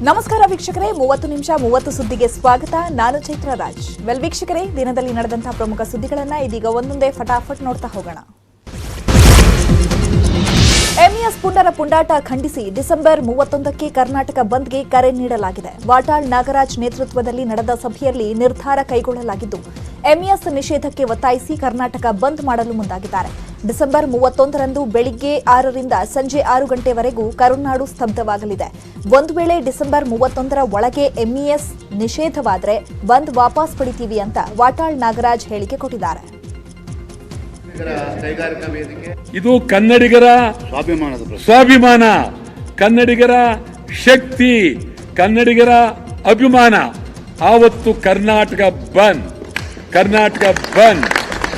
ನಮಸ್ಕಾರ ವೀಕ್ಷಕರೇ, 30 ನಿಮಿಷ 30 ಸುದ್ದಿಗೆ ಸ್ವಾಗತ. ನಾನು ಚೈತ್ರ ರಾಜ್. ವೀಕ್ಷಕರೇ, ದಿನದಲ್ಲಿ ನಡೆದಂತಹ ಪ್ರಮುಖ ಸುದ್ದಿಗಳನ್ನ ಇದೀಗ ಒಂದೊಂದೇ ಫಟಾಫಟ್ ನೋಡ್ತಾ ಹೋಗೋಣ. ಎಂಇಎಸ್ ಪುಂಡರ ಪುಂಡಾಟ ಖಂಡಿಸಿ ಡಿಸೆಂಬರ್ 31ಕ್ಕೆ ಕರ್ನಾಟಕ ಬಂದ್ಗೆ ಕರೆ ನೀಡಲಾಗಿದೆ. ವಾಟಾಳ್ ನಾಗರಾಜ್ ನೇತೃತ್ವದಲ್ಲಿ ನಡೆದ ಸಭೆಯಲ್ಲಿ ನಿರ್ಧಾರ ಕೈಗೊಳ್ಳಲಾಗಿದ್ದು, ಎಂಇಎಸ್ ನಿಷೇಧಕ್ಕೆ ಒತ್ತಾಯಿಸಿ ಕರ್ನಾಟಕ ಬಂದ್ ಮಾಡಲು ಮುಂದಾಗಿದ್ದಾರೆ. ಡಿಸೆಂಬರ್ 31ರಂದು ಬೆಳಿಗ್ಗೆ 6ರಿಂದ ಸಂಜೆ 6 ಗಂಟೆವರೆಗೂ ಕರುನಾಡು ಸ್ತಬ್ಧವಾಗಲಿದೆ. ಒಂದು ವೇಳೆ ಡಿಸೆಂಬರ್ 31ರ ಒಳಗೆ ಎಂಇಎಸ್ ನಿಷೇಧವಾದರೆ ಬಂದ್ ವಾಪಸ್ ಪಡಿತೀವಿ ಅಂತ ವಾಟಾಳ್ ನಾಗರಾಜ್ ಹೇಳಿಕೆ ಕೊಟ್ಟಿದ್ದಾರೆ. ಇದು ಕನ್ನಡಿಗರ ಸ್ವಾಭಿಮಾನ, ಕನ್ನಡಿಗರ ಶಕ್ತಿ, ಕನ್ನಡಿಗರ ಅಭಿಮಾನ. ಆವತ್ತು ಕರ್ನಾಟಕ ಬಂದ್, ಕರ್ನಾಟಕ ಬಂದ್,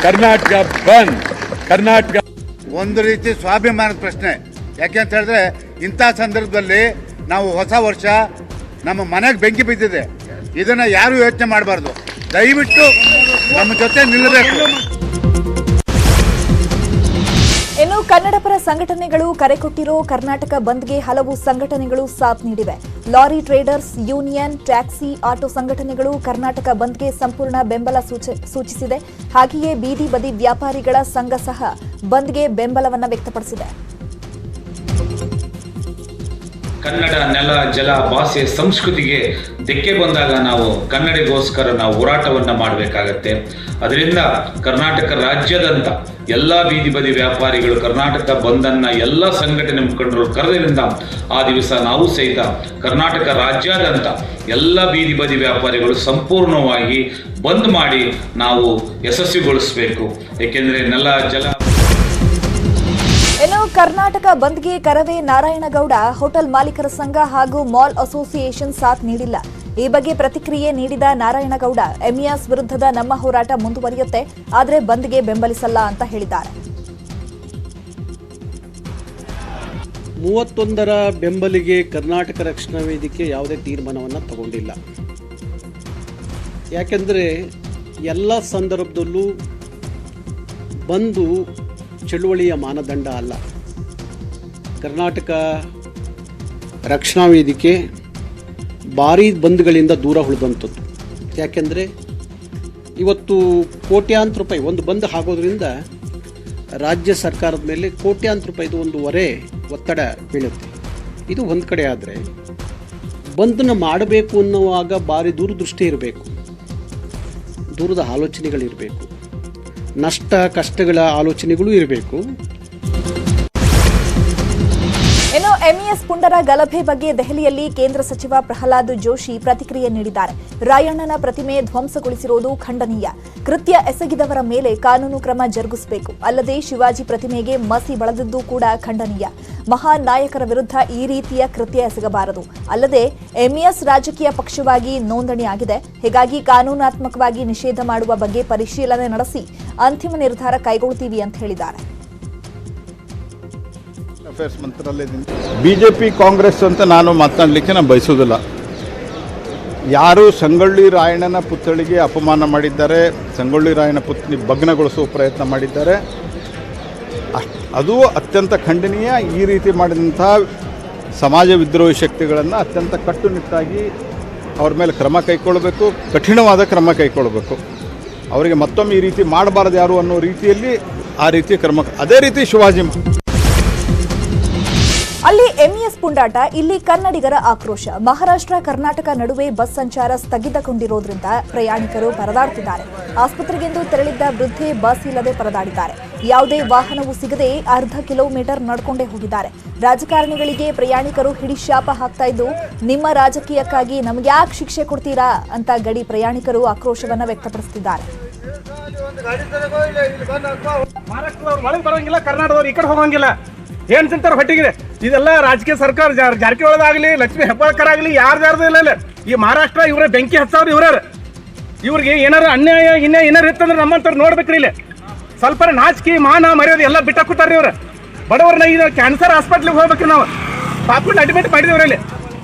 ಕರ್ನಾಟಕ ಬಂದ್, ಕರ್ನಾಟಕ. ಒಂದು ರೀತಿ ಸ್ವಾಭಿಮಾನದ ಪ್ರಶ್ನೆ. ಯಾಕೆಂತ ಹೇಳಿದ್ರೆ ಇಂಥ ಸಂದರ್ಭದಲ್ಲಿ ನಾವು ಹೊಸ ವರ್ಷ ನಮ್ಮ ಮನೆಗೆ ಬೆಂಕಿ ಬಿದ್ದಿದೆ, ಇದನ್ನ ಯಾರು ಯೋಚನೆ ಮಾಡಬಾರ್ದು. ದಯವಿಟ್ಟು ನಮ್ಮ ಜೊತೆ ನಿಲ್ಲಬೇಕು. ಇನ್ನು ಕನ್ನಡಪರ ಸಂಘಟನೆಗಳು ಕರೆ ಕೊಟ್ಟಿರೋ ಕರ್ನಾಟಕ ಬಂದ್ಗೆ ಹಲವು ಸಂಘಟನೆಗಳು ಸಾಥ್ ನೀಡಿವೆ. Lorry traders union, taxi, auto ಸಂಘಟನೆಗಳು ಕರ್ನಾಟಕ ಬಂದ್ಗೆ ಸಂಪೂರ್ಣ ಬೆಂಬಲ ಸೂಚಿಸಿದೆ. ಹಾಗೆಯೇ ಬೀದಿ ಬದಿ ವ್ಯಾಪಾರಿಗಳ ಸಂಘ ಸಹ ಬಂದ್ಗೆ ಬೆಂಬಲವನ್ನು ವ್ಯಕ್ತಪಡಿಸಿದೆ. ಕನ್ನಡ ನೆಲ, ಜಲ, ಭಾಷೆ, ಸಂಸ್ಕೃತಿಗೆ ಧಕ್ಕೆ ಬಂದಾಗ ನಾವು ಕನ್ನಡಿಗೋಸ್ಕರ ನಾವು ಹೋರಾಟವನ್ನು ಮಾಡಬೇಕಾಗತ್ತೆ. ಅದರಿಂದ ಕರ್ನಾಟಕ ರಾಜ್ಯದಂತ ಎಲ್ಲ ಬೀದಿ ಬದಿ ವ್ಯಾಪಾರಿಗಳು ಕರ್ನಾಟಕ ಬಂದನ್ನ ಎಲ್ಲ ಸಂಘಟನೆ ಮುಖಂಡರು ಕರೆದ್ರಿಂದ ಆ ದಿವಸ ನಾವು ಸಹಿತ ಕರ್ನಾಟಕ ರಾಜ್ಯಾದ್ಯಂತ ಎಲ್ಲ ಬೀದಿ ಬದಿ ವ್ಯಾಪಾರಿಗಳು ಸಂಪೂರ್ಣವಾಗಿ ಬಂದ್ ಮಾಡಿ ನಾವು ಯಶಸ್ವಿಗೊಳಿಸಬೇಕು. ಏಕೆಂದರೆ ನೆಲ, ಜಲ. ಇನ್ನು ಕರ್ನಾಟಕ ಬಂದ್ಗೆ ಕರವೇ ನಾರಾಯಣಗೌಡ, ಹೋಟೆಲ್ ಮಾಲೀಕರ ಸಂಘ ಹಾಗೂ ಮಾಲ್ ಅಸೋಸಿಯೇಷನ್ ಸಾಥ್ ನೀಡಿಲ್ಲ. ಈ ಬಗ್ಗೆ ಪ್ರತಿಕ್ರಿಯೆ ನೀಡಿದ ನಾರಾಯಣಗೌಡ, ಎಂಇಎಸ್ ವಿರುದ್ಧದ ನಮ್ಮ ಹೋರಾಟ ಮುಂದುವರಿಯುತ್ತೆ, ಆದರೆ ಬಂದ್ಗೆ ಬೆಂಬಲಿಸಲ್ಲ ಅಂತ ಹೇಳಿದ್ದಾರೆ. 31ರ ಬೆಂಬಲಿಗೆ ಕರ್ನಾಟಕ ರಕ್ಷಣಾ ವೇದಿಕೆ ಯಾವುದೇ ತೀರ್ಮಾನವನ್ನು ತಗೊಂಡಿಲ್ಲ. ಯಾಕೆಂದರೆ ಎಲ್ಲ ಸಂದರ್ಭದಲ್ಲೂ ಬಂದು ಚಳುವಳಿಯ ಮಾನದಂಡ ಅಲ್ಲ. ಕರ್ನಾಟಕ ರಕ್ಷಣಾ ವೇದಿಕೆ ಭಾರೀ ಬಂದ್ಗಳಿಂದ ದೂರ ಉಳಿದಂಥದ್ದು. ಯಾಕೆಂದರೆ ಇವತ್ತು ಕೋಟ್ಯಾಂತರ ರೂಪಾಯಿ ಒಂದು ಬಂದ್ ಆಗೋದ್ರಿಂದ ರಾಜ್ಯ ಸರ್ಕಾರದ ಮೇಲೆ ಕೋಟ್ಯಾಂತರ ರೂಪಾಯಿದು ಒಂದು ಹೊರೆ ಒತ್ತಡ ಬೀಳುತ್ತೆ. ಇದು ಒಂದು ಕಡೆ ಆದರೆ, ಬಂದನ್ನು ಮಾಡಬೇಕು ಅನ್ನುವಾಗ ಭಾರಿ ದೂರದೃಷ್ಟಿ ಇರಬೇಕು, ದೂರದ ಆಲೋಚನೆಗಳಿರಬೇಕು, ನಷ್ಟ ಕಷ್ಟಗಳ ಆಲೋಚನೆಗಳು ಇರಬೇಕು. ಇನ್ನು ಎಂಇಎಸ್ ಪುಂಡರ ಗಲಭೆ ಬಗ್ಗೆ ದೆಹಲಿಯಲ್ಲಿ ಕೇಂದ್ರ ಸಚಿವ ಪ್ರಹ್ಲಾದ್ ಜೋಶಿ ಪ್ರತಿಕ್ರಿಯೆ ನೀಡಿದ್ದಾರೆ. ರಾಯಣ್ಣನ ಪ್ರತಿಮೆ ಧ್ವಂಸಗೊಳಿಸಿರುವುದು ಖಂಡನೀಯ. ಕೃತ್ಯ ಎಸಗಿದವರ ಮೇಲೆ ಕಾನೂನು ಕ್ರಮ ಜರುಗಿಸಬೇಕು. ಅಲ್ಲದೆ ಶಿವಾಜಿ ಪ್ರತಿಮೆಗೆ ಮಸಿ ಬಳದಿದ್ದು ಕೂಡ ಖಂಡನೀಯ. ಮಹಾನ್ ನಾಯಕರ ವಿರುದ್ಧ ಈ ರೀತಿಯ ಕೃತ್ಯ ಎಸಗಬಾರದು. ಅಲ್ಲದೆ ಎಂಇಎಸ್ ರಾಜಕೀಯ ಪಕ್ಷವಾಗಿ ನೋಂದಣಿಯಾಗಿದೆ. ಹೀಗಾಗಿ ಕಾನೂನಾತ್ಮಕವಾಗಿ ನಿಷೇಧ ಮಾಡುವ ಬಗ್ಗೆ ಪರಿಶೀಲನೆ ನಡೆಸಿ ಅಂತಿಮ ನಿರ್ಧಾರ ಕೈಗೊಳ್ಳುತ್ತೀವಿ ಅಂತ ಹೇಳಿದ್ದಾರೆ. ಬಿಜೆಪಿ ಕಾಂಗ್ರೆಸ್ ಅಂತ ನಾನು ಮಾತನಾಡಲಿಕ್ಕೆ ನಾನು ಬಯಸೋದಿಲ್ಲ. ಯಾರು ಸಂಗೊಳ್ಳಿ ರಾಯಣ್ಣನ ಪುತ್ಥಳಿಗೆ ಅಪಮಾನ ಮಾಡಿದ್ದಾರೆ, ಸಂಗೊಳ್ಳಿ ರಾಯಣ್ಣ ಪುತ್ಥಳಿ ಭಗ್ನಗೊಳಿಸುವ ಪ್ರಯತ್ನ ಮಾಡಿದ್ದಾರೆ, ಅದು ಅತ್ಯಂತ ಖಂಡನೀಯ. ಈ ರೀತಿ ಮಾಡಿದಂಥ ಸಮಾಜ ವಿದ್ರೋಹಿ ಶಕ್ತಿಗಳನ್ನು ಅತ್ಯಂತ ಕಟ್ಟುನಿಟ್ಟಾಗಿ ಅವ್ರ ಮೇಲೆ ಕ್ರಮ ಕೈಗೊಳ್ಳಬೇಕು, ಕಠಿಣವಾದ ಕ್ರಮ ಕೈಗೊಳ್ಳಬೇಕು. ಅವರಿಗೆ ಮತ್ತೊಮ್ಮೆ ಈ ರೀತಿ ಮಾಡಬಾರದು ಯಾರು ಅನ್ನೋ ರೀತಿಯಲ್ಲಿ ಆ ರೀತಿ ಕ್ರಮ. ಅದೇ ರೀತಿ ಶಿವಾಜಿ ಅಲ್ಲಿ ಎಂಇಎಸ್ ಪುಂಡಾಟ, ಇಲ್ಲಿ ಕನ್ನಡಿಗರ ಆಕ್ರೋಶ. ಮಹಾರಾಷ್ಟ್ರ ಕರ್ನಾಟಕ ನಡುವೆ ಬಸ್ ಸಂಚಾರ ಸ್ಥಗಿತಗೊಂಡಿರೋದ್ರಿಂದ ಪ್ರಯಾಣಿಕರು ಪರದಾಡುತ್ತಿದ್ದಾರೆ. ಆಸ್ಪತ್ರೆಗೆಂದು ತೆರಳಿದ್ದ ವೃದ್ಧೆ ಬಸ್ ಇಲ್ಲದೆ ಪರದಾಡಿದ್ದಾರೆ. ಯಾವುದೇ ವಾಹನವೂ ಸಿಗದೆ ಅರ್ಧ ಕಿಲೋಮೀಟರ್ ನಡ್ಕೊಂಡೇ ಹೋಗಿದ್ದಾರೆ. ರಾಜಕಾರಣಿಗಳಿಗೆ ಪ್ರಯಾಣಿಕರು ಹಿಡಿಶಾಪ ಹಾಕ್ತಾ ಇದ್ದು, ನಿಮ್ಮ ರಾಜಕೀಯಕ್ಕಾಗಿ ನಮ್ಗ್ಯಾಕೆ ಶಿಕ್ಷೆ ಕೊಡ್ತೀರಾ ಅಂತ ಗಡಿ ಪ್ರಯಾಣಿಕರು ಆಕ್ರೋಶವನ್ನ ವ್ಯಕ್ತಪಡಿಸುತ್ತಿದ್ದಾರೆ. ಕರ್ನಾಟಕದವ್ರು ಈ ಕಡೆ ಹೋಗಂಗಿಲ್ಲ, ಏನ್ ತಿಂತಾರ ಹೊಟ್ಟಿಗಿದೆ. ಇದೆಲ್ಲ ರಾಜಕೀಯ ಸರ್ಕಾರ, ಜಾರಕಿಹೊಳದಾಗಲಿ ಲಕ್ಷ್ಮೀ ಹೆಬ್ಬಾಳ್ಕರ್ ಆಗಲಿ ಯಾರ್ದು ಇಲ್ಲ. ಈ ಮಹಾರಾಷ್ಟ್ರ ಇವರೇ ಬೆಂಕಿ ಹಚ್ಚವ್ರು. ಇವ್ರಿಗೆ ಏನಾರು ಅನ್ಯಾಯ ಏನಾರು ಇತ್ತಂದ್ರೆ ನಮ್ಮಂತವ್ರು ನೋಡ್ಬೇಕ್ರಿ. ಇಲ್ಲಿ ಸ್ವಲ್ಪ ನಾಚಿಕೆ ಮಾನ ಮರ್ಯಾದೆ ಎಲ್ಲ ಬಿಟ್ಟಾಕುತ್ತಾರ್ರಿ ಇವ್ರು. ಬಡವ್ರನ್ನ ಈಗ ಕ್ಯಾನ್ಸರ್ ಹಾಸ್ಪಿಟ್ಲಿಗೆ ಹೋಗ್ಬೇಕ್ರಿ ನಾವು. ಪಾಪುಲ್ ಅಡ್ಮಿಟ್ ಮಾಡಿದವ್ರಲ್ಲಿ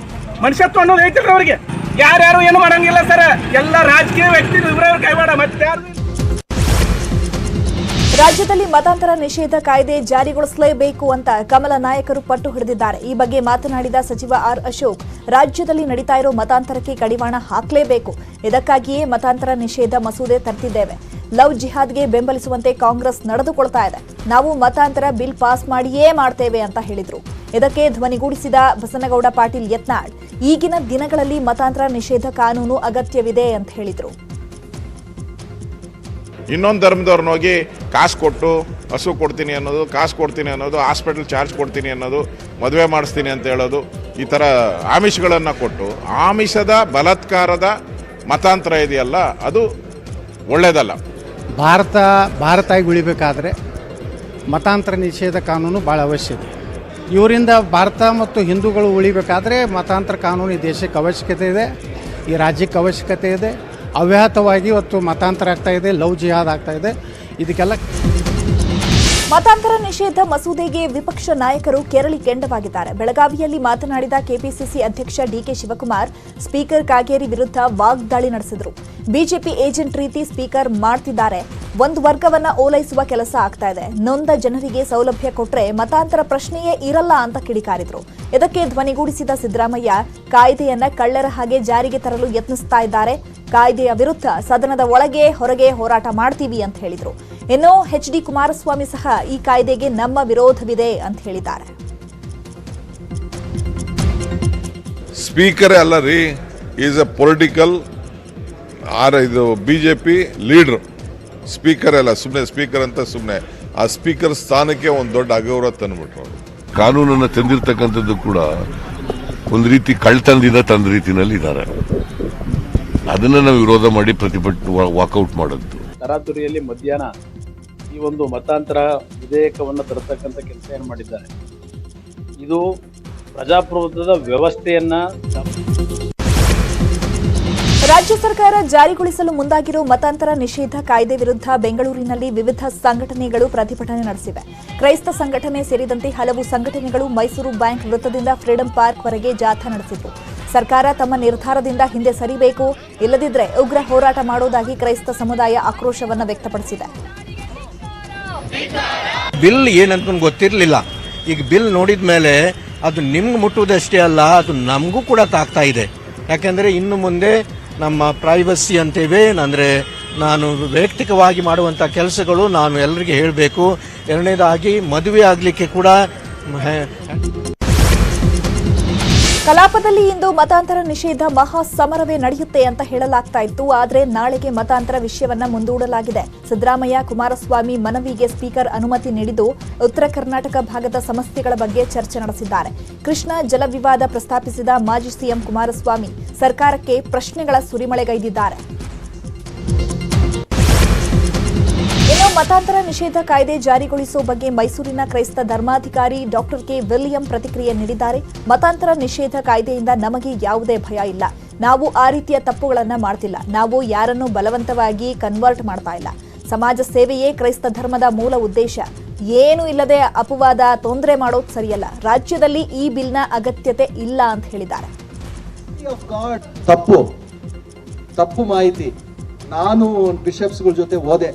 ಮನುಷ್ಯತ್ವ ಅನ್ನೋದು ಐತಿಲ್ರಿ ಅವ್ರಿಗೆ. ಯಾರ್ಯಾರು ಏನು ಮಾಡಂಗಿಲ್ಲ ಸರ್, ಎಲ್ಲ ರಾಜಕೀಯ ವ್ಯಕ್ತಿ ಇವರೇ ಕೈವಾಡ ಮತ್ತೆ ಯಾರು. ರಾಜ್ಯದಲ್ಲಿ ಮತಾಂತರ ನಿಷೇಧ ಕಾಯ್ದೆ ಜಾರಿಗೊಳಿಸಲೇಬೇಕು ಅಂತ ಕಮಲ ನಾಯಕರು ಪಟ್ಟು ಹಿಡಿದಿದ್ದಾರೆ. ಈ ಬಗ್ಗೆ ಮಾತನಾಡಿದ ಸಚಿವ ಆರ್ ಅಶೋಕ್, ರಾಜ್ಯದಲ್ಲಿ ನಡೀತಾ ಇರೋ ಮತಾಂತರಕ್ಕೆ ಕಡಿವಾಣ ಹಾಕಲೇಬೇಕು. ಇದಕ್ಕಾಗಿಯೇ ಮತಾಂತರ ನಿಷೇಧ ಮಸೂದೆ ತರ್ತಿದ್ದೇವೆ. ಲವ್ ಜಿಹಾದ್ಗೆ ಬೆಂಬಲಿಸುವಂತೆ ಕಾಂಗ್ರೆಸ್ ನಡೆದುಕೊಳ್ತಾ ಇದೆ. ನಾವು ಮತಾಂತರ ಬಿಲ್ ಪಾಸ್ ಮಾಡಿಯೇ ಮಾಡ್ತೇವೆ ಅಂತ ಹೇಳಿದ್ರು. ಇದಕ್ಕೆ ಧ್ವನಿಗೂಡಿಸಿದ ಬಸನಗೌಡ ಪಾಟೀಲ್ ಯತ್ನಾಳ್, ಈಗಿನ ದಿನಗಳಲ್ಲಿ ಮತಾಂತರ ನಿಷೇಧ ಕಾನೂನು ಅಗತ್ಯವಿದೆ ಅಂತ ಹೇಳಿದ್ರು. ಇನ್ನೊಂದು ಧರ್ಮದವ್ರನ್ನ ಹೋಗಿ ಕಾಸು ಕೊಟ್ಟು ಹಸು ಕೊಡ್ತೀನಿ ಅನ್ನೋದು, ಕಾಸು ಕೊಡ್ತೀನಿ ಅನ್ನೋದು, ಹಾಸ್ಪಿಟಲ್ ಚಾರ್ಜ್ ಕೊಡ್ತೀನಿ ಅನ್ನೋದು, ಮದುವೆ ಮಾಡಿಸ್ತೀನಿ ಅಂತ ಹೇಳೋದು, ಈ ಥರ ಆಮಿಷಗಳನ್ನು ಕೊಟ್ಟು ಆಮಿಷದ ಬಲಾತ್ಕಾರದ ಮತಾಂತರ ಇದೆಯಲ್ಲ, ಅದು ಒಳ್ಳೆಯದಲ್ಲ. ಭಾರತಾಗಿ ಉಳಿಬೇಕಾದ್ರೆ ಮತಾಂತರ ನಿಷೇಧ ಕಾನೂನು ಭಾಳ ಅವಶ್ಯ ಇದೆ. ಇವರಿಂದ ಭಾರತ ಮತ್ತು ಹಿಂದೂಗಳು ಉಳಿಬೇಕಾದ್ರೆ ಮತಾಂತರ ಕಾನೂನು ಈ ದೇಶಕ್ಕೆ ಅವಶ್ಯಕತೆ ಇದೆ, ಈ ರಾಜ್ಯಕ್ಕೆ ಅವಶ್ಯಕತೆ ಇದೆ. ಅವ್ಯಾಹತವಾಗಿ ಇವತ್ತು ಮತಾಂತರ ಆಗ್ತಾ ಇದೆ, ಲವ್ ಜಿಹಾದ್ ಆಗ್ತಾ ಇದೆ. ಇದಕ್ಕೆಲ್ಲ ಮತಾಂತರ ನಿಷೇಧ ಮಸೂದೆಗೆ ವಿಪಕ್ಷ ನಾಯಕರು ಕೆರಳಿ ಕೆಂಡವಾಗಿದ್ದಾರೆ. ಬೆಳಗಾವಿಯಲ್ಲಿ ಮಾತನಾಡಿದ ಕೆಪಿಸಿಸಿ ಅಧ್ಯಕ್ಷ ಡಿಕೆ ಶಿವಕುಮಾರ್, ಸ್ಪೀಕರ್ ಕಾಗೇರಿ ವಿರುದ್ಧ ವಾಗ್ದಾಳಿ ನಡೆಸಿದರು. ಬಿಜೆಪಿ ಏಜೆಂಟ್ ರೀತಿ ಸ್ಪೀಕರ್ ಮಾಡ್ತಿದ್ದಾರೆ. ಒಂದು ವರ್ಗವನ್ನ ಓಲೈಸುವ ಕೆಲಸ ಆಗ್ತಾ ಇದೆ. ನೊಂದ ಜನರಿಗೆ ಸೌಲಭ್ಯ ಕೊಟ್ರೆ ಮತಾಂತರ ಪ್ರಶ್ನೆಯೇ ಇರಲ್ಲ ಅಂತ ಕಿಡಿಕಾರಿದ್ರು. ಇದಕ್ಕೆ ಧ್ವನಿಗೂಡಿಸಿದ ಸಿದ್ದರಾಮಯ್ಯ, ಕಾಯ್ದೆಯನ್ನ ಕಳ್ಳರ ಹಾಗೆ ಜಾರಿಗೆ ತರಲು ಯತ್ನಿಸ್ತಾ ಇದ್ದಾರೆ. ಕಾಯ್ದೆಯ ವಿರುದ್ಧ ಸದನದ ಒಳಗೆ ಹೊರಗೆ ಹೋರಾಟ ಮಾಡ್ತೀವಿ ಅಂತ ಹೇಳಿದ್ರು. ಇನ್ನು ಎಚ್.ಡಿ. ಕುಮಾರಸ್ವಾಮಿ ಸಹ ಈ ಕಾಯ್ದೆಗೆ ನಮ್ಮ ವಿರೋಧವಿದೆ ಅಂತ ಹೇಳಿದ್ದಾರೆ. ಸ್ಪೀಕರೇ ಅಲ್ಲ ರೀ, ಈಸ್ ಎ ಪೊಲಿಟಿಕಲ್ ಇದು ಬಿಜೆಪಿ ಲೀಡ್ರು. ಸ್ಪೀಕರ್ ಅಲ್ಲ, ಸುಮ್ಮನೆ ಸ್ಪೀಕರ್ ಅಂತ ಸುಮ್ಮನೆ ಆ ಸ್ಪೀಕರ್ ಸ್ಥಾನಕ್ಕೆ ಒಂದು ದೊಡ್ಡ ಅಗೌರವ ತಂದ್ಬಿಟ್ರು. ಕಾನೂನನ್ನು ತಂದಿರತಕ್ಕಂಥದ್ದು ಕೂಡ ಒಂದು ರೀತಿ ಕಳ್ತನದಿಂದ ತಂದ ರೀತಿಯಲ್ಲಿ ಇದ್ದಾರೆ. ಅದನ್ನ ನಾವು ವಿರೋಧ ಮಾಡಿ ಪ್ರತಿಭಟನೆ ವಾಕೌಟ್ ಮಾಡೋದು. ತರಾತುರಿಯಲ್ಲಿ ಮಧ್ಯಾಹ್ನ ಈ ಒಂದು ಮತಾಂತರ ವಿಧೇಯಕವನ್ನು ತರತಕ್ಕಂಥ ಕೆಲಸ ಏನು ಮಾಡಿದ್ದಾರೆ, ಇದು ಪ್ರಜಾಪ್ರಭುತ್ವದ ವ್ಯವಸ್ಥೆಯನ್ನ ರಾಜ್ಯ ಸರ್ಕಾರ ಜಾರಿಗೊಳಿಸಲು ಮುಂದಾಗಿರೋ ಮತಾಂತರ ನಿಷೇಧ ಕಾಯ್ದೆ ವಿರುದ್ಧ ಬೆಂಗಳೂರಿನಲ್ಲಿ ವಿವಿಧ ಸಂಘಟನೆಗಳು ಪ್ರತಿಭಟನೆ ನಡೆಸಿವೆ. ಕ್ರೈಸ್ತ ಸಂಘಟನೆ ಸೇರಿದಂತೆ ಹಲವು ಸಂಘಟನೆಗಳು ಮೈಸೂರು ಬ್ಯಾಂಕ್ ವೃತ್ತದಿಂದ ಫ್ರೀಡಂ ಪಾರ್ಕ್ ವರೆಗೆ ಜಾಥಾ ನಡೆಸಿದ್ರು. ಸರ್ಕಾರ ತಮ್ಮ ನಿರ್ಧಾರದಿಂದ ಹಿಂದೆ ಸರಿಬೇಕು, ಇಲ್ಲದಿದ್ದರೆ ಉಗ್ರ ಹೋರಾಟ ಮಾಡೋದಾಗಿ ಕ್ರೈಸ್ತ ಸಮುದಾಯ ಆಕ್ರೋಶವನ್ನು ವ್ಯಕ್ತಪಡಿಸಿದೆ. ಬಿಲ್ ಏನಂತ ಗೊತ್ತಿರಲಿಲ್ಲ. ಈಗ ಬಿಲ್ ನೋಡಿದ ಮೇಲೆ ಅದು ನಿಮ್ಗೆ ಮುಟ್ಟುವುದಷ್ಟೇ ಅಲ್ಲ, ಅದು ನಮಗೂ ಕೂಡ ತಾಗ್ತಾ ಇದೆ. ಯಾಕೆಂದರೆ ಇನ್ನು ಮುಂದೆ ನಮ್ಮ ಪ್ರೈವಸಿ ಅಂತೇವೆ, ಅಂದರೆ ನಾನು ವೈಯಕ್ತಿಕವಾಗಿ ಮಾಡುವಂಥ ಕೆಲಸಗಳು ನಾನು ಎಲ್ಲರಿಗೆ ಹೇಳಬೇಕು. ಎರಡನೇದಾಗಿ ಮದುವೆ ಆಗಲಿಕ್ಕೆ ಕೂಡ ಕಲಾಪದಲ್ಲಿ ಇಂದು ಮತಾಂತರ ನಿಷೇಧ ಮಹಾ ಸಮರವೇ ನಡೆಯುತ್ತೆ ಅಂತ ಹೇಳಲಾಗ್ತಾ ಇತ್ತು. ಆದರೆ ನಾಳೆಗೆ ಮತಾಂತರ ವಿಷಯವನ್ನ ಮುಂದೂಡಲಾಗಿದೆ. ಸಿದ್ದರಾಮಯ್ಯ ಕುಮಾರಸ್ವಾಮಿ ಮನವಿಗೆ ಸ್ಪೀಕರ್ ಅನುಮತಿ ನೀಡಿದ್ದು ಉತ್ತರ ಕರ್ನಾಟಕ ಭಾಗದ ಸಮಸ್ಯೆಗಳ ಬಗ್ಗೆ ಚರ್ಚೆ ನಡೆಸಿದ್ದಾರೆ. ಕೃಷ್ಣಾ ಜಲ ವಿವಾದ ಪ್ರಸ್ತಾಪಿಸಿದ ಮಾಜಿ ಸಿಎಂ ಕುಮಾರಸ್ವಾಮಿ ಸರ್ಕಾರಕ್ಕೆ ಪ್ರಶ್ನೆಗಳ ಸುರಿಮಳೆಗೈದಿದ್ದಾರೆ. ಇನ್ನು ಮತಾಂತರ ನಿಷೇಧ ಕಾಯ್ದೆ ಜಾರಿಗೊಳಿಸುವ ಬಗ್ಗೆ ಮೈಸೂರಿನ ಕ್ರೈಸ್ತ ಧರ್ಮಾಧಿಕಾರಿ ಡಾಕ್ಟರ್ ಕೆ ವಿಲಿಯಂ ಪ್ರತಿಕ್ರಿಯೆ ನೀಡಿದ್ದಾರೆ. ಮತಾಂತರ ನಿಷೇಧ ಕಾಯ್ದೆಯಿಂದ ನಮಗೆ ಯಾವುದೇ ಭಯ ಇಲ್ಲ. ನಾವು ಆ ರೀತಿಯ ತಪ್ಪುಗಳನ್ನು ಮಾಡ್ತಿಲ್ಲ. ನಾವು ಯಾರನ್ನೂ ಬಲವಂತವಾಗಿ ಕನ್ವರ್ಟ್ ಮಾಡ್ತಾ ಇಲ್ಲ. ಸಮಾಜ ಸೇವೆಯೇ ಕ್ರೈಸ್ತ ಧರ್ಮದ ಮೂಲ ಉದ್ದೇಶ. ಏನೂ ಇಲ್ಲದೆ ಅಪವಾದ ತೊಂದರೆ ಮಾಡೋದು ಸರಿಯಲ್ಲ. ರಾಜ್ಯದಲ್ಲಿ ಈ ಬಿಲ್ನ ಅಗತ್ಯತೆ ಇಲ್ಲ ಅಂತ ಹೇಳಿದ್ದಾರೆ. ತಪ್ಪು ಮಾಹಿತಿ ನಾನು ಬಿಷಪ್ಸ್ಗಳ ಜೊತೆ ಓದೆ,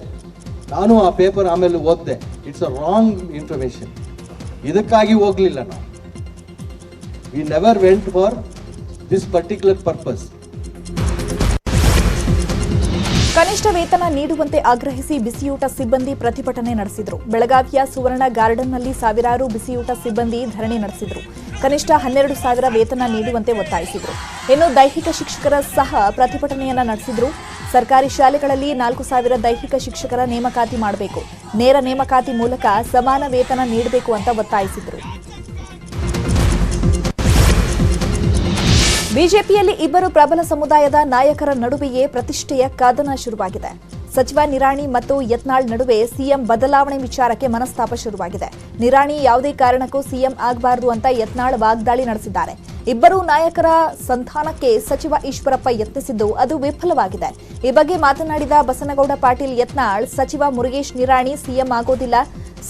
ನಾನು ಆ ಪೇಪರ್ ಆಮೇಲೆ ಓದಿದೆ. It's a wrong information. ಇದಕ್ಕಾಗಿ ಹೋಗಲಿಲ್ಲ ನಾವು. We never went for this particular purpose. ಕನಿಷ್ಠ ವೇತನ ನೀಡುವಂತೆ ಆಗ್ರಹಿಸಿ ಬಿಸಿಯೂಟ ಸಿಬ್ಬಂದಿ ಪ್ರತಿಭಟನೆ ನಡೆಸಿದರು. ಬೆಳಗಾವಿಯ ಸುವರ್ಣ ಗಾರ್ಡನ್ನಲ್ಲಿ ಸಾವಿರಾರು ಬಿಸಿಯೂಟ ಸಿಬ್ಬಂದಿ ಧರಣಿ ನಡೆಸಿದರು. ಕನಿಷ್ಠ 12,000 ವೇತನ ನೀಡುವಂತೆ ಒತ್ತಾಯಿಸಿದರು. ಇನ್ನು ದೈಹಿಕ ಶಿಕ್ಷಕರ ಸಹ ಪ್ರತಿಭಟನೆಯನ್ನ ನಡೆಸಿದರು. ಸರ್ಕಾರಿ ಶಾಲೆಗಳಲ್ಲಿ 4,000 ದೈಹಿಕ ಶಿಕ್ಷಕರ ನೇಮಕಾತಿ ಮಾಡಬೇಕು. ನೇರ ನೇಮಕಾತಿ ಮೂಲಕ ಸಮಾನ ವೇತನ ನೀಡಬೇಕು ಅಂತ ಒತ್ತಾಯಿಸಿದರು. ಬಿಜೆಪಿಯಲ್ಲಿ ಇಬ್ಬರು ಪ್ರಬಲ ಸಮುದಾಯದ ನಾಯಕರ ನಡುವೆಯೇ ಪ್ರತಿಷ್ಠೆಯ ಕದನ ಶುರುವಾಗಿದೆ. ಸಚಿವ ನಿರಾಣಿ ಮತ್ತು ಯತ್ನಾಳ್ ನಡುವೆ ಸಿಎಂ ಬದಲಾವಣೆ ವಿಚಾರಕ್ಕೆ ಮನಸ್ತಾಪ ಶುರುವಾಗಿದೆ. ನಿರಾಣಿ ಯಾವುದೇ ಕಾರಣಕ್ಕೂ ಸಿಎಂ ಆಗಬಾರದು ಅಂತ ಯತ್ನಾಳ್ ವಾಗ್ದಾಳಿ ನಡೆಸಿದ್ದಾರೆ. ಇಬ್ಬರೂ ನಾಯಕರ ಸಂಧಾನಕ್ಕೆ ಸಚಿವ ಈಶ್ವರಪ್ಪ ಯತ್ನಿಸಿದ್ದು ಅದು ವಿಫಲವಾಗಿದೆ. ಈ ಬಗ್ಗೆ ಮಾತನಾಡಿದ ಬಸನಗೌಡ ಪಾಟೀಲ್ ಯತ್ನಾಳ್, ಸಚಿವ ಮುರುಗೇಶ್ ನಿರಾಣಿ ಸಿಎಂ ಆಗೋದಿಲ್ಲ.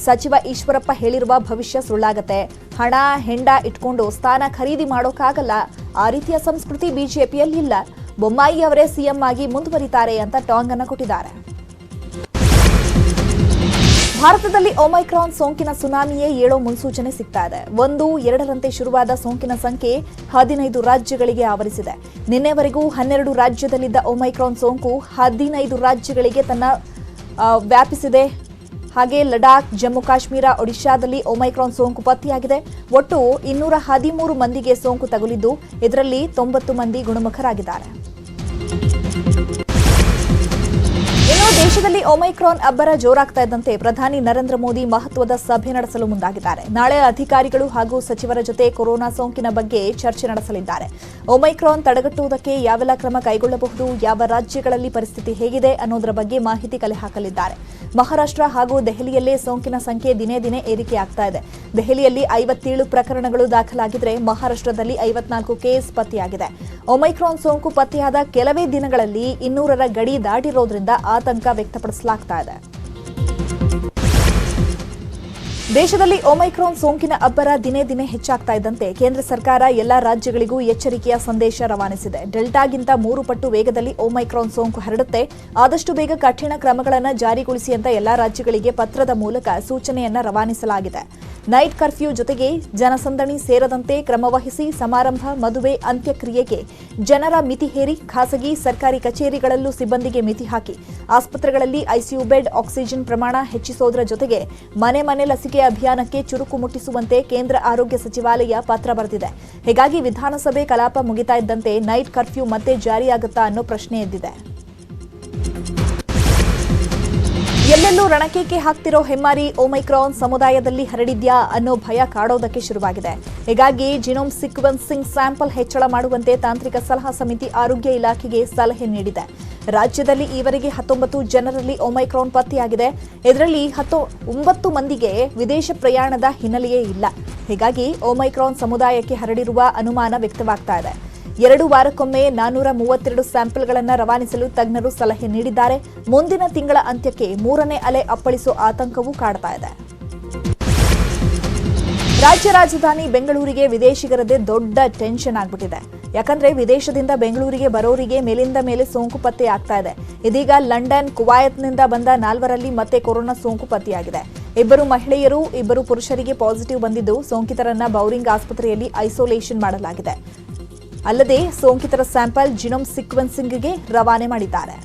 ಸಚಿವ ಈಶ್ವರಪ್ಪ ಹೇಳಿರುವ ಭವಿಷ್ಯ ಸುಳ್ಳಾಗತ್ತೆ. ಹಣ ಹೆಂಡ ಇಟ್ಕೊಂಡು ಸ್ಥಾನ ಖರೀದಿ ಮಾಡೋಕ್ಕಾಗಲ್ಲ. ಆ ರೀತಿಯ ಸಂಸ್ಕೃತಿ ಬಿಜೆಪಿಯಲ್ಲಿ ಇಲ್ಲ. ಬೊಮ್ಮಾಯಿ ಅವರೇ ಸಿಎಂ ಆಗಿ ಮುಂದುವರಿತಾರೆ ಅಂತ ಟಾಂಗ್ ಅನ್ನು ಕೊಟ್ಟಿದ್ದಾರೆ. ಭಾರತದಲ್ಲಿ ಒಮೈಕ್ರಾನ್ ಸೋಂಕಿನ ಸುನಾಮಿಯೇ ಏಳೋ ಮುನ್ಸೂಚನೆ ಸಿಗ್ತಾ ಇದೆ. 1-2ರಂತೆ ಶುರುವಾದ ಸೋಂಕಿನ ಸಂಖ್ಯೆ 15 ರಾಜ್ಯಗಳಿಗೆ ಆವರಿಸಿದೆ. ನಿನ್ನೆವರೆಗೂ 12 ರಾಜ್ಯದಲ್ಲಿದ್ದ ಒಮೈಕ್ರಾನ್ ಸೋಂಕು 15 ರಾಜ್ಯಗಳಿಗೆ ವ್ಯಾಪಿಸಿದೆ. ಹಾಗೆ ಲಡಾಖ್, ಜಮ್ಮು ಕಾಶ್ಮೀರ, ಒಡಿಶಾದಲ್ಲಿ ಒಮೈಕ್ರಾನ್ ಸೋಂಕು ಪತ್ತೆಯಾಗಿದೆ. ಒಟ್ಟು 213 ಮಂದಿಗೆ ಸೋಂಕು ತಗುಲಿದ್ದು ಇದರಲ್ಲಿ 90 ಮಂದಿ ಗುಣಮುಖರಾಗಿದ್ದಾರೆ. ಇನ್ನು ದೇಶದಲ್ಲಿ ಒಮೈಕ್ರಾನ್ ಅಬ್ಬರ ಜೋರಾಗ್ತಾ ಇದ್ದಂತೆ ಪ್ರಧಾನಿ ನರೇಂದ್ರ ಮೋದಿ ಮಹತ್ವದ ಸಭೆ ನಡೆಸಲು ಮುಂದಾಗಿದ್ದಾರೆ. ನಾಳೆ ಅಧಿಕಾರಿಗಳು ಹಾಗೂ ಸಚಿವರ ಜೊತೆ ಕೊರೋನಾ ಸೋಂಕಿನ ಬಗ್ಗೆ ಚರ್ಚೆ ನಡೆಸಲಿದ್ದಾರೆ. ಒಮೈಕ್ರಾನ್ ತಡೆಗಟ್ಟುವುದಕ್ಕೆ ಯಾವೆಲ್ಲ ಕ್ರಮ ಕೈಗೊಳ್ಳಬಹುದು, ಯಾವ ರಾಜ್ಯಗಳಲ್ಲಿ ಪರಿಸ್ಥಿತಿ ಹೇಗಿದೆ ಅನ್ನೋದರ ಬಗ್ಗೆ ಮಾಹಿತಿ ಕಲೆ ಹಾಕಲಿದ್ದಾರೆ. ಮಹಾರಾಷ್ಟ್ರ ಹಾಗೂ ದೆಹಲಿಯಲ್ಲೇ ಸೋಂಕಿನ ಸಂಖ್ಯೆ ದಿನೇ ದಿನೇ ಏರಿಕೆಯಾಗ್ತಾ ಇದೆ. ದೆಹಲಿಯಲ್ಲಿ 57 ಪ್ರಕರಣಗಳು ದಾಖಲಾಗಿದ್ರೆ ಮಹಾರಾಷ್ಟ್ರದಲ್ಲಿ 54 ಕೇಸ್ ಪತ್ತೆಯಾಗಿದೆ. ಒಮೈಕ್ರಾನ್ ಸೋಂಕು ಪತ್ತೆಯಾದ ಕೆಲವೇ ದಿನಗಳಲ್ಲಿ 200ರ ಗಡಿ ದಾಟಿರೋದ್ರಿಂದ ಆತಂಕ ವ್ಯಕ್ತಪಡಿಸಲಾಗ್ತಾ ಇದೆ. ದೇಶದಲ್ಲಿ ಒಮೈಕ್ರಾನ್ ಸೋಂಕಿನ ಅಬ್ಬರ ದಿನೇ ದಿನೇ ಹೆಚ್ಚಾಗ್ತಾ ಇದ್ದಂತೆ ಕೇಂದ್ರ ಸರ್ಕಾರ ಎಲ್ಲಾ ರಾಜ್ಯಗಳಿಗೂ ಎಚ್ಚರಿಕೆಯ ಸಂದೇಶ ರವಾನಿಸಿದೆ. ಡೆಲ್ಟಾಗಿಂತ 3 ಪಟ್ಟು ವೇಗದಲ್ಲಿ ಒಮೈಕ್ರಾನ್ ಸೋಂಕು ಹರಡುತ್ತೆ. ಆದಷ್ಟು ಬೇಗ ಕಠಿಣ ಕ್ರಮಗಳನ್ನು ಜಾರಿಗೊಳಿಸಿ ಅಂತ ಎಲ್ಲಾ ರಾಜ್ಯಗಳಿಗೆ ಪತ್ರದ ಮೂಲಕ ಸೂಚನೆಯನ್ನ ರವಾನಿಸಲಾಗಿದೆ. ನೈಟ್ ಕರ್ಫ್ಯೂ ಜೊತೆಗೆ ಜನಸಂದಣಿ ಸೇರದಂತೆ ಕ್ರಮವಹಿಸಿ, ಸಮಾರಂಭ, ಮದುವೆ, ಅಂತ್ಯಕ್ರಿಯೆಗೆ ಜನರ ಮಿತಿ ಹೇರಿ, ಖಾಸಗಿ ಸರ್ಕಾರಿ ಕಚೇರಿಗಳಲ್ಲೂ ಸಿಬ್ಬಂದಿಗೆ ಮಿತಿ ಹಾಕಿ, ಆಸ್ಪತ್ರೆಗಳಲ್ಲಿ ಐಸಿಯು ಬೆಡ್, ಆಕ್ಸಿಜನ್ ಪ್ರಮಾಣ ಹೆಚ್ಚಿಸೋದರ ಜೊತೆಗೆ ಮನೆ ಮನೆ ಲಸಿಕೆ ಅಭಿಯಾನಕ್ಕೆ ಚುರುಕು ಮುಟ್ಟಿಸುವಂತೆ ಕೇಂದ್ರ ಆರೋಗ್ಯ ಸಚಿವಾಲಯ ಪತ್ರ ಬರೆದಿದೆ. ಹೀಗಾಗಿ ವಿಧಾನಸಭೆ ಕಲಾಪ ಮುಗಿತಾ ಇದ್ದಂತೆ ನೈಟ್ ಕರ್ಫ್ಯೂ ಮತ್ತೆ ಜಾರಿಯಾಗುತ್ತಾ ಅನ್ನೋ ಪ್ರಶ್ನೆ ಎದ್ದಿದೆ. ಎಲ್ಲೆಲ್ಲೂ ರಣಕೇಕೆ ಹಾಕ್ತಿರೋ ಹೆಮ್ಮಾರಿ ಒಮೈಕ್ರಾನ್ ಸಮುದಾಯದಲ್ಲಿ ಹರಡಿದ್ಯಾ ಅನ್ನೋ ಭಯ ಕಾಡೋದಕ್ಕೆ ಶುರುವಾಗಿದೆ. ಹೀಗಾಗಿ ಜಿನೋಮ್ ಸೀಕ್ವೆನ್ಸಿಂಗ್ ಸ್ಯಾಂಪಲ್ ಹೆಚ್ಚಳ ಮಾಡುವಂತೆ ತಾಂತ್ರಿಕ ಸಲಹಾ ಸಮಿತಿ ಆರೋಗ್ಯ ಇಲಾಖೆಗೆ ಸಲಹೆ ನೀಡಿದೆ. ರಾಜ್ಯದಲ್ಲಿ ಈವರೆಗೆ 19 ಜನರಲ್ಲಿ ಒಮೈಕ್ರಾನ್ ಪತ್ತೆಯಾಗಿದೆ. ಇದರಲ್ಲಿ 9 ಮಂದಿಗೆ ವಿದೇಶ ಪ್ರಯಾಣದ ಹಿನ್ನೆಲೆಯೇ ಇಲ್ಲ. ಹೀಗಾಗಿ ಒಮೈಕ್ರಾನ್ ಸಮುದಾಯಕ್ಕೆ ಹರಡಿರುವ ಅನುಮಾನ ವ್ಯಕ್ತವಾಗ್ತಾ ಇದೆ. 2 ವಾರಕ್ಕೊಮ್ಮೆ 432 ಸ್ಯಾಂಪಲ್ಗಳನ್ನು ರವಾನಿಸಲು ತಜ್ಞರು ಸಲಹೆ ನೀಡಿದ್ದಾರೆ. ಮುಂದಿನ ತಿಂಗಳ ಅಂತ್ಯಕ್ಕೆ 3ನೇ ಅಲೆ ಅಪ್ಪಳಿಸೋ ಆತಂಕವೂ ಕಾಡ್ತಾ ಇದೆ. ರಾಜ್ಯ ರಾಜಧಾನಿ ಬೆಂಗಳೂರಿಗೆ ವಿದೇಶಿಗರದೇ ದೊಡ್ಡ ಟೆನ್ಷನ್ ಆಗ್ಬಿಟ್ಟಿದೆ. ಯಾಕಂದ್ರೆ ವಿದೇಶದಿಂದ ಬೆಂಗಳೂರಿಗೆ ಬರೋರಿಗೆ ಮೇಲಿಂದ ಮೇಲೆ ಸೋಂಕು ಪತ್ತೆ ಆಗ್ತಾ ಇದೆ. ಇದೀಗ ಲಂಡನ್, ಕುವೈತ್ನಿಂದ ಬಂದ 4ರಲ್ಲಿ ಮತ್ತೆ ಕೊರೋನಾ ಸೋಂಕು ಪತ್ತೆಯಾಗಿದೆ. 2 ಮಹಿಳೆಯರು, 2 ಪುರುಷರಿಗೆ ಪಾಸಿಟಿವ್ ಬಂದಿದ್ದು ಸೋಂಕಿತರನ್ನ ಬೌರಿಂಗ್ ಆಸ್ಪತ್ರೆಯಲ್ಲಿ ಐಸೋಲೇಷನ್ ಮಾಡಲಾಗಿದೆ. ಅಲ್ಲದೆ ಸೋಂಕಿತರ ಸ್ಯಾಂಪಲ್ ಜಿನೋಮ್ ಸೀಕ್ವೆನ್ಸಿಂಗ್ಗೆ ರವಾನೆ ಮಾಡಿದ್ದಾರೆ.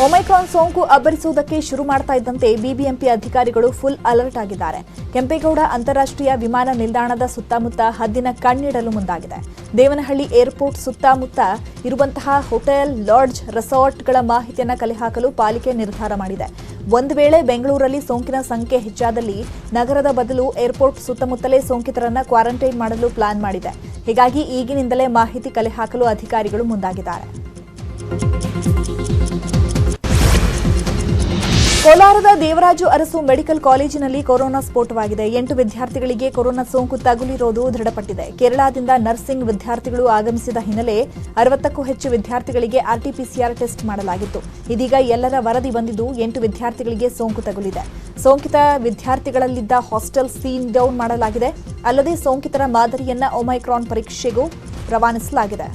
ಒಮೈಕ್ರಾನ್ ಸೋಂಕು ಅಬ್ಬರಿಸುವುದಕ್ಕೆ ಶುರು ಮಾಡ್ತಾ ಇದ್ದಂತೆ ಬಿಬಿಎಂಪಿ ಅಧಿಕಾರಿಗಳು ಫುಲ್ ಅಲರ್ಟ್ ಆಗಿದ್ದಾರೆ. ಕೆಂಪೇಗೌಡ ಅಂತಾರಾಷ್ಟ್ರೀಯ ವಿಮಾನ ನಿಲ್ದಾಣದ ಸುತ್ತಮುತ್ತ ಹದ್ದಿನ ಕಣ್ಣಿಡಲು ಮುಂದಾಗಿದೆ. ದೇವನಹಳ್ಳಿ ಏರ್ಪೋರ್ಟ್ ಸುತ್ತಮುತ್ತ ಇರುವಂತಹ ಹೋಟೆಲ್, ಲಾಡ್ಜ್, ರೆಸಾರ್ಟ್ಗಳ ಮಾಹಿತಿಯನ್ನು ಕಲೆ ಹಾಕಲು ಪಾಲಿಕೆ ನಿರ್ಧಾರ ಮಾಡಿದೆ. ಒಂದು ವೇಳೆ ಬೆಂಗಳೂರಲ್ಲಿ ಸೋಂಕಿನ ಸಂಖ್ಯೆ ಹೆಚ್ಚಾದಲ್ಲಿ ನಗರದ ಬದಲು ಏರ್ಪೋರ್ಟ್ ಸುತ್ತಮುತ್ತಲೇ ಸೋಂಕಿತರನ್ನ ಕ್ವಾರಂಟೈನ್ ಮಾಡಲು ಪ್ಲಾನ್ ಮಾಡಿದೆ. ಹೀಗಾಗಿ ಈಗಿನಿಂದಲೇ ಮಾಹಿತಿ ಕಲೆ ಹಾಕಲು ಅಧಿಕಾರಿಗಳು ಮುಂದಾಗಿದ್ದಾರೆ. ಕೋಲಾರದ ದೇವರಾಜು ಅರಸು ಮೆಡಿಕಲ್ ಕಾಲೇಜಿನಲ್ಲಿ ಕೊರೋನಾ ಸ್ಫೋಟವಾಗಿದೆ. 8 ವಿದ್ಯಾರ್ಥಿಗಳಿಗೆ ಕೊರೋನಾ ಸೋಂಕು ತಗುಲಿರೋದು ದೃಢಪಟ್ಟಿದೆ. ಕೇರಳದಿಂದ ನರ್ಸಿಂಗ್ ವಿದ್ಯಾರ್ಥಿಗಳು ಆಗಮಿಸಿದ ಹಿನ್ನೆಲೆ 60ಕ್ಕೂ ಹೆಚ್ಚು ವಿದ್ಯಾರ್ಥಿಗಳಿಗೆ ಆರ್ಟಿಪಿಸಿಆರ್ ಟೆಸ್ಟ್ ಮಾಡಲಾಗಿತ್ತು. ಇದೀಗ ಎಲ್ಲರ ವರದಿ ಬಂದಿದ್ದು 8 ವಿದ್ಯಾರ್ಥಿಗಳಿಗೆ ಸೋಂಕು ತಗುಲಿದೆ. ಸೋಂಕಿತ ವಿದ್ಯಾರ್ಥಿಗಳಲ್ಲಿದ್ದ ಹಾಸ್ಟೆಲ್ ಸೀಲ್ ಡೌನ್ ಮಾಡಲಾಗಿದೆ. ಅಲ್ಲದೆ ಸೋಂಕಿತರ ಮಾದರಿಯನ್ನ ಒಮೈಕ್ರಾನ್ ಪರೀಕ್ಷೆಗೂ ರವಾನಿಸಲಾಗಿದೆ.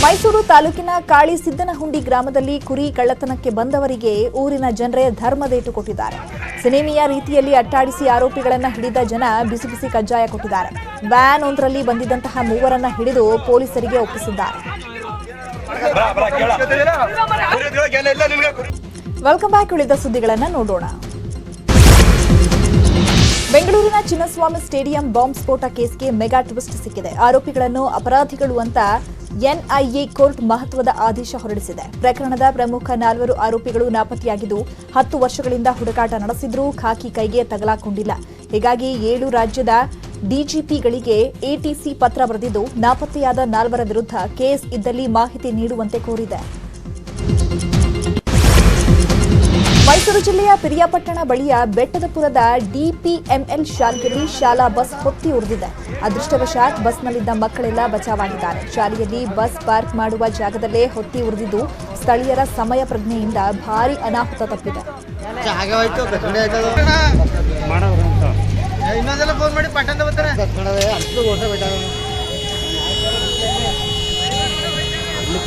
ಮೈಸೂರು ತಾಲೂಕಿನ ಕಾಳಿಸಿದ್ದನಹುಂಡಿ ಗ್ರಾಮದಲ್ಲಿ ಕುರಿ ಕಳ್ಳತನಕ್ಕೆ ಬಂದವರಿಗೆ ಊರಿನ ಜನರೇ ಧರ್ಮದೇಟು ಕೊಟ್ಟಿದ್ದಾರೆ. ಸಿನಿಮೀಯ ರೀತಿಯಲ್ಲಿ ಅಟ್ಟಾಡಿಸಿ ಆರೋಪಿಗಳನ್ನು ಹಿಡಿದ ಜನ ಬಿಸಿ ಬಿಸಿ ಕಜ್ಜಾಯ ಕೊಟ್ಟಿದ್ದಾರೆ. ವ್ಯಾನ್ ಒಂದರಲ್ಲಿ ಬಂದಿದ್ದಂತಹ 3ರನ್ನ ಹಿಡಿದು ಪೊಲೀಸರಿಗೆ ಒಪ್ಪಿಸಿದ್ದಾರೆ. Welcome back. ಉಳಿದ ಸುದ್ದಿಗಳನ್ನು ನೋಡೋಣ. ಬೆಂಗಳೂರಿನ ಚಿನ್ನಸ್ವಾಮಿ ಸ್ಟೇಡಿಯಂ ಬಾಂಬ್ ಸ್ಫೋಟ ಕೇಸ್ಗೆ ಮೆಗಾ ಟ್ವಿಸ್ಟ್ ಸಿಕ್ಕಿದೆ. ಆರೋಪಿಗಳನ್ನು ಅಪರಾಧಿಗಳು ಅಂತ ಎನ್ಐಎ ಕೋರ್ಟ್ ಮಹತ್ವದ ಆದೇಶ ಹೊರಡಿಸಿದೆ. ಪ್ರಕರಣದ ಪ್ರಮುಖ 4 ಆರೋಪಿಗಳು ನಾಪತ್ತೆಯಾಗಿದ್ದು 10 ವರ್ಷಗಳಿಂದ ಹುಡುಕಾಟ ನಡೆಸಿದ್ರೂ ಖಾಕಿ ಕೈಗೆ ತಗಲಾಕೊಂಡಿಲ್ಲ. ಹೀಗಾಗಿ 7 ರಾಜ್ಯದ ಡಿಜಿಪಿಗಳಿಗೆ ಎಟಿಸಿ ಪತ್ರ ಬರೆದಿದ್ದು ನಾಪತ್ತೆಯಾದ 4 ವಿರುದ್ಧ ಕೇಸ್ ಇದ್ದಲ್ಲಿ ಮಾಹಿತಿ ನೀಡುವಂತೆ ಕೋರಿದೆ. ಮೈಸೂರು ಜಿಲ್ಲೆಯ ಪಿರಿಯಾಪಟ್ಟಣ ಬಳಿಯ ಬೆಟ್ಟದಪುರದ ಡಿಪಿಎಂಎಲ್ ಶಾಲೆಯಲ್ಲಿ ಶಾಲಾ ಬಸ್ ಹೊತ್ತಿ ಉರಿದಿದೆ. ಅದೃಷ್ಟವಶಾತ್ ಬಸ್ನಲ್ಲಿದ್ದ ಮಕ್ಕಳೆಲ್ಲ ಬಚಾವಾಗಿದ್ದಾರೆ. ಶಾಲೆಯಲ್ಲಿ ಬಸ್ ಪಾರ್ಕ್ ಮಾಡುವ ಜಾಗದಲ್ಲೇ ಹೊತ್ತಿ ಉರಿದಿದ್ದು ಸ್ಥಳೀಯರ ಸಮಯ ಪ್ರಜ್ಞೆಯಿಂದ ಭಾರೀ ಅನಾಹುತ ತಪ್ಪಿದೆ. ಇನ್ನು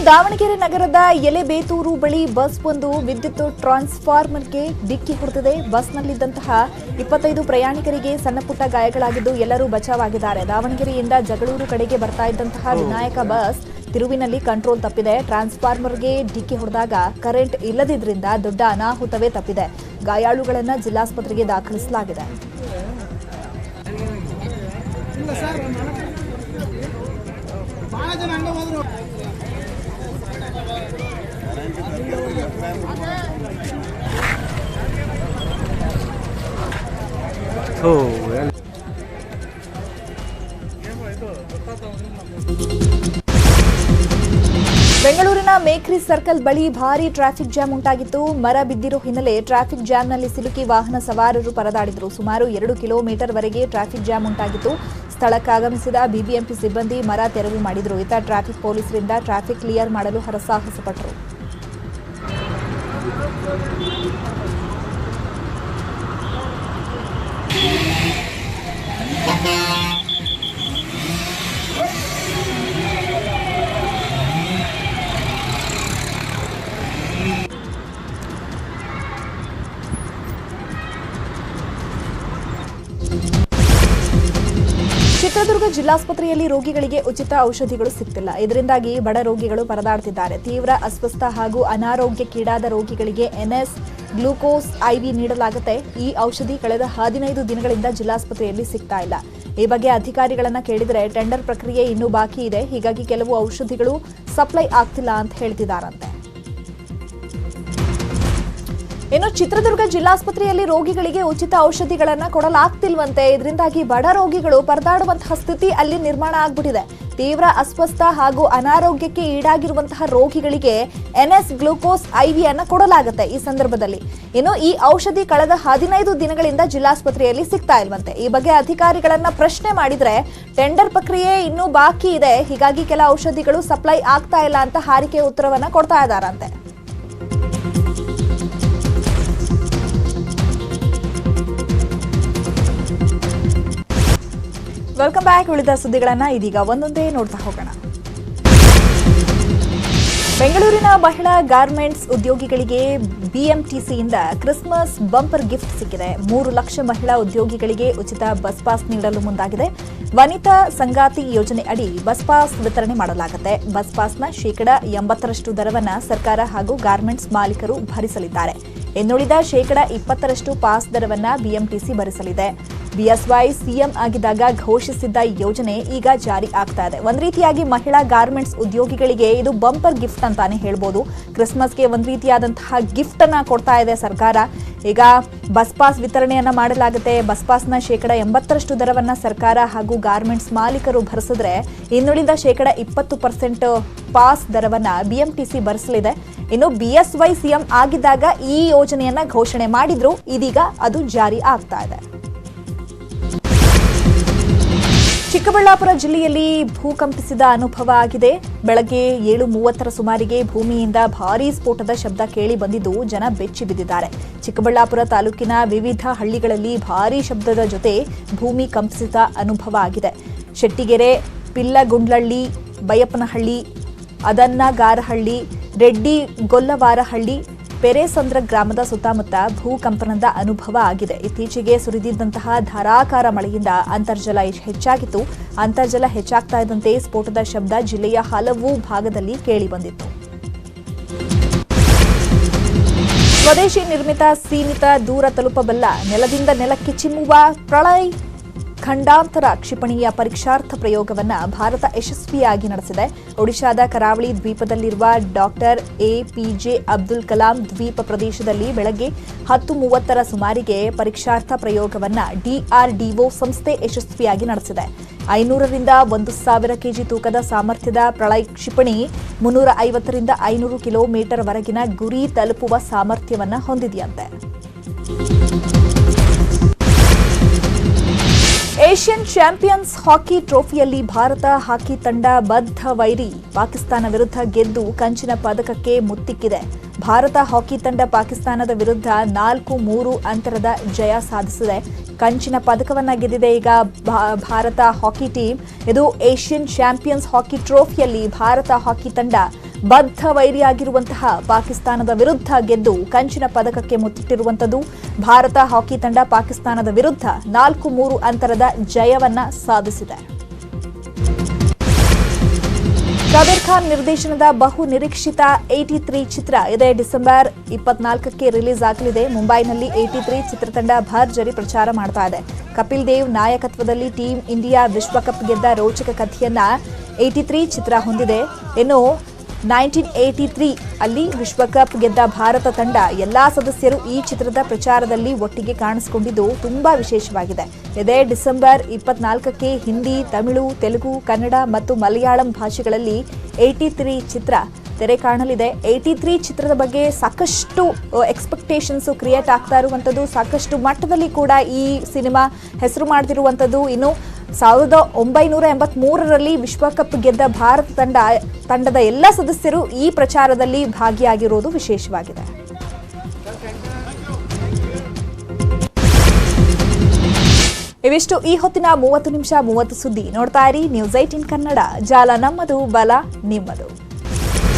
ದಾವಣಗೆರೆ ನಗರದ ಎಲೆಬೇತೂರು ಬಳಿ ಬಸ್ ಒಂದು ವಿದ್ಯುತ್ ಟ್ರಾನ್ಸ್ಫಾರ್ಮರ್ಗೆ ಡಿಕ್ಕಿ ಹೊಡೆದಿದೆ. ಬಸ್ನಲ್ಲಿದ್ದಂತಹ 25 ಪ್ರಯಾಣಿಕರಿಗೆ ಸಣ್ಣಪುಟ್ಟ ಗಾಯಗಳಾಗಿದ್ದು ಎಲ್ಲರೂ ಬಚಾವಾಗಿದ್ದಾರೆ. ದಾವಣಗೆರೆಯಿಂದ ಜಗಳೂರು ಕಡೆಗೆ ಬರ್ತಾ ಇದ್ದಂತಹ ವಿನಾಯಕ ಬಸ್ ತಿರುವಿನಲ್ಲಿ ಕಂಟ್ರೋಲ್ ತಪ್ಪಿದೆ. ಟ್ರಾನ್ಸ್ಫಾರ್ಮರ್ಗೆ ಡಿಕ್ಕಿ ಹೊಡೆದಾಗ ಕರೆಂಟ್ ಇಲ್ಲದಿದ್ರಿಂದ ದೊಡ್ಡ ಅನಾಹುತವೇ ತಪ್ಪಿದೆ. ಗಾಯಾಳುಗಳನ್ನು ಜಿಲ್ಲಾಸ್ಪತ್ರೆಗೆ ದಾಖಲಿಸಲಾಗಿದೆ. ಬೆಂಗಳೂರಿನ ಮೇಕ್ರಿ ಸರ್ಕಲ್ ಬಳಿ ಭಾರೀ ಟ್ರಾಫಿಕ್ ಜಾಮ್ ಉಂಟಾಗಿತ್ತು. ಮರ ಬಿದ್ದಿರೋ ಹಿನ್ನೆಲೆ ಟ್ರಾಫಿಕ್ ಜಾಮ್ನಲ್ಲಿ ಸಿಲುಕಿ ವಾಹನ ಸವಾರರು ಪರದಾಡಿದರು. ಸುಮಾರು 2 ಕಿಲೋಮೀಟರ್ ವರೆಗೆ ಟ್ರಾಫಿಕ್ ಜಾಮ್ ಉಂಟಾಗಿತ್ತು. ಸ್ಥಳಕ್ಕಾಗಮಿಸಿದ ಬಿಬಿಎಂಪಿ ಸಿಬ್ಬಂದಿ ಮರ ತೆರವು ಮಾಡಿದರು. ಇತ್ತ ಟ್ರಾಫಿಕ್ ಪೊಲೀಸರಿಂದ ಟ್ರಾಫಿಕ್ ಕ್ಲಿಯರ್ ಮಾಡಲು ಹರಸಾಹಸ ಪಟ್ಟರು. ಚಿತ್ರದುರ್ಗ ಜಿಲ್ಲಾಸ್ಪತ್ರೆಯಲ್ಲಿ ರೋಗಿಗಳಿಗೆ ಉಚಿತ ಔಷಧಿಗಳು ಸಿಗ್ತಿಲ್ಲ. ಇದರಿಂದಾಗಿ ಬಡ ರೋಗಿಗಳು ಪರದಾಡ್ತಿದ್ದಾರೆ. ತೀವ್ರ ಅಸ್ವಸ್ಥ ಹಾಗೂ ಅನಾರೋಗ್ಯಕ್ಕೀಡಾದ ರೋಗಿಗಳಿಗೆ ಎನ್ಎಸ್ ಗ್ಲೂಕೋಸ್ ಐವಿ ನೀಡಲಾಗುತ್ತೆ. ಈ ಔಷಧಿ ಕಳೆದ 15 ದಿನಗಳಿಂದ ಜಿಲ್ಲಾಸ್ಪತ್ರೆಯಲ್ಲಿ ಸಿಗ್ತಾ ಇಲ್ಲ. ಈ ಬಗ್ಗೆ ಅಧಿಕಾರಿಗಳನ್ನ ಕೇಳಿದರೆ ಟೆಂಡರ್ ಪ್ರಕ್ರಿಯೆ ಇನ್ನೂ ಬಾಕಿ ಇದೆ, ಹೀಗಾಗಿ ಕೆಲವು ಔಷಧಿಗಳು ಸಪ್ಲೈ ಆಗ್ತಿಲ್ಲ ಅಂತ ಹೇಳ್ತಿದ್ದಾರಂತೆ. ಇನ್ನು ಚಿತ್ರದುರ್ಗ ಜಿಲ್ಲಾಸ್ಪತ್ರೆಯಲ್ಲಿ ರೋಗಿಗಳಿಗೆ ಉಚಿತ ಔಷಧಿಗಳನ್ನು ಕೊಡಲಾಗ್ತಿಲ್ವಂತೆ. ಇದರಿಂದಾಗಿ ಬಡ ರೋಗಿಗಳು ಪರದಾಡುವಂತಹ ಸ್ಥಿತಿ ಅಲ್ಲಿ ನಿರ್ಮಾಣ ಆಗ್ಬಿಟ್ಟಿದೆ. ತೀವ್ರ ಅಸ್ವಸ್ಥ ಹಾಗೂ ಅನಾರೋಗ್ಯಕ್ಕೆ ಈಡಾಗಿರುವಂತಹ ರೋಗಿಗಳಿಗೆ ಎನ್ಎಸ್ ಗ್ಲೂಕೋಸ್ ಐವಿಯನ್ನು ಕೊಡಲಾಗುತ್ತೆ. ಈ ಸಂದರ್ಭದಲ್ಲಿ ಇನ್ನು ಈ ಔಷಧಿ ಕಳೆದ 15 ದಿನಗಳಿಂದ ಜಿಲ್ಲಾಸ್ಪತ್ರೆಯಲ್ಲಿ ಸಿಗ್ತಾ ಇಲ್ವಂತೆ. ಈ ಬಗ್ಗೆ ಅಧಿಕಾರಿಗಳನ್ನ ಪ್ರಶ್ನೆ ಮಾಡಿದ್ರೆ ಟೆಂಡರ್ ಪ್ರಕ್ರಿಯೆ ಇನ್ನೂ ಬಾಕಿ ಇದೆ, ಹೀಗಾಗಿ ಕೆಲ ಔಷಧಿಗಳು ಸಪ್ಲೈ ಆಗ್ತಾ ಇಲ್ಲ ಅಂತ ಹಾರಿಕೆ ಉತ್ತರವನ್ನ ಕೊಡ್ತಾ ಇದ್ದಾರಂತೆ. Welcome back. ಉಳಿದ ಸುದ್ದಿಗಳನ್ನ ಇದೀಗ ಒಂದೊಂದೇ ನೋಡ್ತಾ ಹೋಗೋಣ. ಬೆಂಗಳೂರಿನ ಮಹಿಳಾ ಗಾರ್ಮೆಂಟ್ಸ್ ಉದ್ಯೋಗಿಗಳಿಗೆ ಬಿಎಂಟಿಸಿಯಿಂದ ಕ್ರಿಸ್ಮಸ್ ಬಂಪರ್ ಗಿಫ್ಟ್ ಸಿಕ್ಕಿದೆ. 3 ಲಕ್ಷ ಮಹಿಳಾ ಉದ್ಯೋಗಿಗಳಿಗೆ ಉಚಿತ ಬಸ್ ಪಾಸ್ ನೀಡಲು ಮುಂದಾಗಿದೆ. ವನಿತಾ ಸಂಗಾತಿ ಯೋಜನೆ ಅಡಿ ಬಸ್ ಪಾಸ್ ವಿತರಣೆ ಮಾಡಲಾಗುತ್ತೆ. ಬಸ್ ಪಾಸ್ನ 80% ದರವನ್ನು ಸರ್ಕಾರ ಹಾಗೂ ಗಾರ್ಮೆಂಟ್ಸ್ ಮಾಲೀಕರು ಭರಿಸಲಿದ್ದಾರೆ. ಇನ್ನುಳಿದ 20% ಪಾಸ್ ದರವನ್ನು ಬಿಎಂಟಿಸಿ ಭರಿಸಲಿದೆ. ಬಿಎಸ್ವೈ ಸಿಎಂ ಆಗಿದ್ದಾಗ ಘೋಷಿಸಿದ್ದ ಯೋಜನೆ ಈಗ ಜಾರಿ ಆಗ್ತಾ ಇದೆ. ಒಂದ್ ರೀತಿಯಾಗಿ ಮಹಿಳಾ ಗಾರ್ಮೆಂಟ್ಸ್ ಉದ್ಯೋಗಿಗಳಿಗೆ ಇದು ಬಂಪರ್ ಗಿಫ್ಟ್ ಅಂತಾನೆ ಹೇಳ್ಬೋದು. ಕ್ರಿಸ್ಮಸ್ಗೆ ಒಂದ್ ರೀತಿಯಾದಂತಹ ಗಿಫ್ಟ್ ಅನ್ನ ಕೊಡ್ತಾ ಇದೆ ಸರ್ಕಾರ. ಈಗ ಬಸ್ ಪಾಸ್ ವಿತರಣೆಯನ್ನ ಮಾಡಲಾಗುತ್ತೆ. ಬಸ್ ಪಾಸ್ನ 80% ದರವನ್ನ ಸರ್ಕಾರ ಹಾಗೂ ಗಾರ್ಮೆಂಟ್ಸ್ ಮಾಲೀಕರು ಭರಿಸಿದ್ರೆ ಇನ್ನುಳಿದ 20% ಪಾಸ್ ದರವನ್ನ ಬಿಎಂಟಿಸಿ ಭರಿಸಲಿದೆ. ಇನ್ನು ಬಿಎಸ್ವೈ ಸಿಎಂ ಆಗಿದ್ದಾಗ ಈ ಯೋಜನೆಯನ್ನ ಘೋಷಣೆ ಮಾಡಿದ್ರು, ಇದೀಗ ಅದು ಜಾರಿ ಆಗ್ತಾ ಇದೆ. ಚಿಕ್ಕಬಳ್ಳಾಪುರ ಜಿಲ್ಲೆಯಲ್ಲಿ ಭೂಕಂಪಿಸಿದ ಅನುಭವ ಆಗಿದೆ. ಬೆಳಗ್ಗೆ 7:30 ಸುಮಾರಿಗೆ ಭೂಮಿಯಿಂದ ಭಾರೀ ಸ್ಫೋಟದ ಶಬ್ದ ಕೇಳಿ ಬಂದಿದ್ದು ಜನ ಬೆಚ್ಚಿ ಬಿದ್ದಿದ್ದಾರೆ. ಚಿಕ್ಕಬಳ್ಳಾಪುರ ತಾಲೂಕಿನ ವಿವಿಧ ಹಳ್ಳಿಗಳಲ್ಲಿ ಭಾರೀ ಶಬ್ದದ ಜೊತೆ ಭೂಮಿ ಕಂಪಿಸಿದ ಅನುಭವ ಆಗಿದೆ. ಶೆಟ್ಟಿಗೆರೆ, ಪಿಲ್ಲಗುಂಡ್ಲಹಳ್ಳಿ, ಬೈಯಪ್ಪನಹಳ್ಳಿ, ಅದನ್ನಗಾರಹಳ್ಳಿ, ರೆಡ್ಡಿ ಗೊಲ್ಲವಾರಹಳ್ಳಿ, ಪೆರೇಸಂದ್ರ ಗ್ರಾಮದ ಸುತ್ತಮುತ್ತ ಭೂಕಂಪನದ ಅನುಭವ ಆಗಿದೆ. ಇತ್ತೀಚೆಗೆ ಸುರಿದಿದ್ದಂತಹ ಧಾರಾಕಾರ ಮಳೆಯಿಂದ ಅಂತರ್ಜಲ ಹೆಚ್ಚಾಗಿತ್ತು. ಅಂತರ್ಜಲ ಹೆಚ್ಚಾಗ್ತಾ ಇದ್ದಂತೆ ಸ್ಫೋಟದ ಶಬ್ದ ಜಿಲ್ಲೆಯ ಹಲವು ಭಾಗದಲ್ಲಿ ಕೇಳಿಬಂದಿತ್ತು. ಸ್ವದೇಶಿ ನಿರ್ಮಿತ ಸೀಮಿತ ದೂರ ತಲುಪಬಲ್ಲ ನೆಲದಿಂದ ನೆಲಕ್ಕೆ ಚಿಮ್ಮುವ ಪ್ರಳಯ್ ಖಂಡಾಂತರ ಕ್ಷಿಪಣಿಯ ಪರೀಕ್ಷಾರ್ಥ ಪ್ರಯೋಗವನ್ನು ಭಾರತ ಯಶಸ್ವಿಯಾಗಿ ನಡೆಸಿದೆ. ಒಡಿಶಾದ ಕರಾವಳಿ ದ್ವೀಪದಲ್ಲಿರುವ ಡಾಕ್ಟರ್ ಎಪಿಜೆ ಅಬ್ದುಲ್ ಕಲಾಂ ದ್ವೀಪ ಪ್ರದೇಶದಲ್ಲಿ ಬೆಳಗ್ಗೆ 10:30 ಸುಮಾರಿಗೆ ಪರೀಕ್ಷಾರ್ಥ ಪ್ರಯೋಗವನ್ನು ಡಿಆರ್ಡಿಒ ಸಂಸ್ಥೆ ಯಶಸ್ವಿಯಾಗಿ ನಡೆಸಿದೆ. 500ರಿಂದ 1,000 ಕೆಜಿ ತೂಕದ ಸಾಮರ್ಥ್ಯದ ಪ್ರಳಯ್ ಕ್ಷಿಪಣಿ 350ರಿಂದ 500 ಕಿಲೋಮೀಟರ್ ವರೆಗಿನ ಗುರಿ ತಲುಪುವ ಸಾಮರ್ಥ್ಯವನ್ನು ಹೊಂದಿದೆಯಂತೆ. ಏಷ್ಯನ್ ಚಾಂಪಿಯನ್ಸ್ ಹಾಕಿ ಟ್ರೋಫಿಯಲ್ಲಿ ಭಾರತ ಹಾಕಿ ತಂಡ ಬದ್ಧ ವೈರಿ ಪಾಕಿಸ್ತಾನ ವಿರುದ್ಧ ಗೆದ್ದು ಕಂಚಿನ ಪದಕಕ್ಕೆ ಮುತ್ತಿಕ್ಕಿದೆ. ಭಾರತ ಹಾಕಿ ತಂಡ ಪಾಕಿಸ್ತಾನದ ವಿರುದ್ಧ 4-3 ಅಂತರದ ಜಯ ಸಾಧಿಸಿದೆ. ಕಂಚಿನ ಪದಕವನ್ನ ಗೆದ್ದಿದೆ ಈಗ ಭಾರತ ಹಾಕಿ ಟೀಮ್. ಇದು ಏಷ್ಯನ್ ಚಾಂಪಿಯನ್ಸ್ ಹಾಕಿ ಟ್ರೋಫಿಯಲ್ಲಿ ಭಾರತ ಹಾಕಿ ತಂಡ ಬದ್ಧ ವೈರಿಯಾಗಿರುವಂತಹ ಪಾಕಿಸ್ತಾನದ ವಿರುದ್ಧ ಗೆದ್ದು ಕಂಚಿನ ಪದಕಕ್ಕೆ ಮುತ್ತಿಟ್ಟಿರುವಂತದ್ದು. ಭಾರತ ಹಾಕಿ ತಂಡ ಪಾಕಿಸ್ತಾನದ ವಿರುದ್ಧ 4-3 ಅಂತರದ ಜಯವನ್ನ ಸಾಧಿಸಿದೆ. ಕಬೀರ್ ಖಾನ್ ನಿರ್ದೇಶನದ ಬಹು ನಿರೀಕ್ಷಿತ 83 ಚಿತ್ರ ಇದೇ ಡಿಸೆಂಬರ್ 24ಕ್ಕೆ ರಿಲೀಸ್ ಆಗಲಿದೆ. ಮುಂಬೈನಲ್ಲಿ 83 ಚಿತ್ರತಂಡ ಭರ್ಜರಿ ಪ್ರಚಾರ ಮಾಡ್ತಾ ಇದೆ. ಕಪಿಲ್ ದೇವ್ ನಾಯಕತ್ವದಲ್ಲಿ ಟೀಮ್ ಇಂಡಿಯಾ ವಿಶ್ವಕಪ್ ಗೆದ್ದ ರೋಚಕ ಕಥೆಯನ್ನ 83 ಚಿತ್ರ ಹೊಂದಿದೆ. ಇನ್ನು 1983 ಅಲ್ಲಿ ವಿಶ್ವಕಪ್ ಗೆದ್ದ ಭಾರತ ತಂಡ ಎಲ್ಲಾ ಸದಸ್ಯರು ಈ ಚಿತ್ರದ ಪ್ರಚಾರದಲ್ಲಿ ಒಟ್ಟಿಗೆ ಕಾಣಿಸಿಕೊಂಡಿದ್ದು ತುಂಬಾ ವಿಶೇಷವಾಗಿದೆ. ಇದೇ ಡಿಸೆಂಬರ್ 24ಕ್ಕೆ ಹಿಂದಿ, ತಮಿಳು, ತೆಲುಗು, ಕನ್ನಡ ಮತ್ತು ಮಲಯಾಳಂ ಭಾಷೆಗಳಲ್ಲಿ 83 ಚಿತ್ರ ತೆರೆ ಕಾಣಲಿದೆ. 83 ಚಿತ್ರದ ಬಗ್ಗೆ ಸಾಕಷ್ಟು ಎಕ್ಸ್ಪೆಕ್ಟೇಷನ್ಸ್ ಕ್ರಿಯೇಟ್ ಆಗ್ತಾ ಇರುವಂಥದ್ದು, ಸಾಕಷ್ಟು ಮಟ್ಟದಲ್ಲಿ ಕೂಡ ಈ ಸಿನಿಮಾ ಹೆಸರು ಮಾಡ್ತಿರುವಂಥದ್ದು. ಇನ್ನು 1983ರಲ್ಲಿ ವಿಶ್ವಕಪ್ ಗೆದ್ದ ಭಾರತ ತಂಡದ ಎಲ್ಲ ಸದಸ್ಯರು ಈ ಪ್ರಚಾರದಲ್ಲಿ ಭಾಗಿಯಾಗಿರುವುದು ವಿಶೇಷವಾಗಿದೆ. ಇವಿಷ್ಟು ಈ ಹೊತ್ತಿನ 30 ನಿಮಿಷ 30 ಸುದ್ದಿ. ನೋಡ್ತಾ ಇರಿ ನ್ಯೂಸ್ 18 ಕನ್ನಡ. ಜಾಲ ನಮ್ಮದು, ಬಲ ನಿಮ್ಮದು.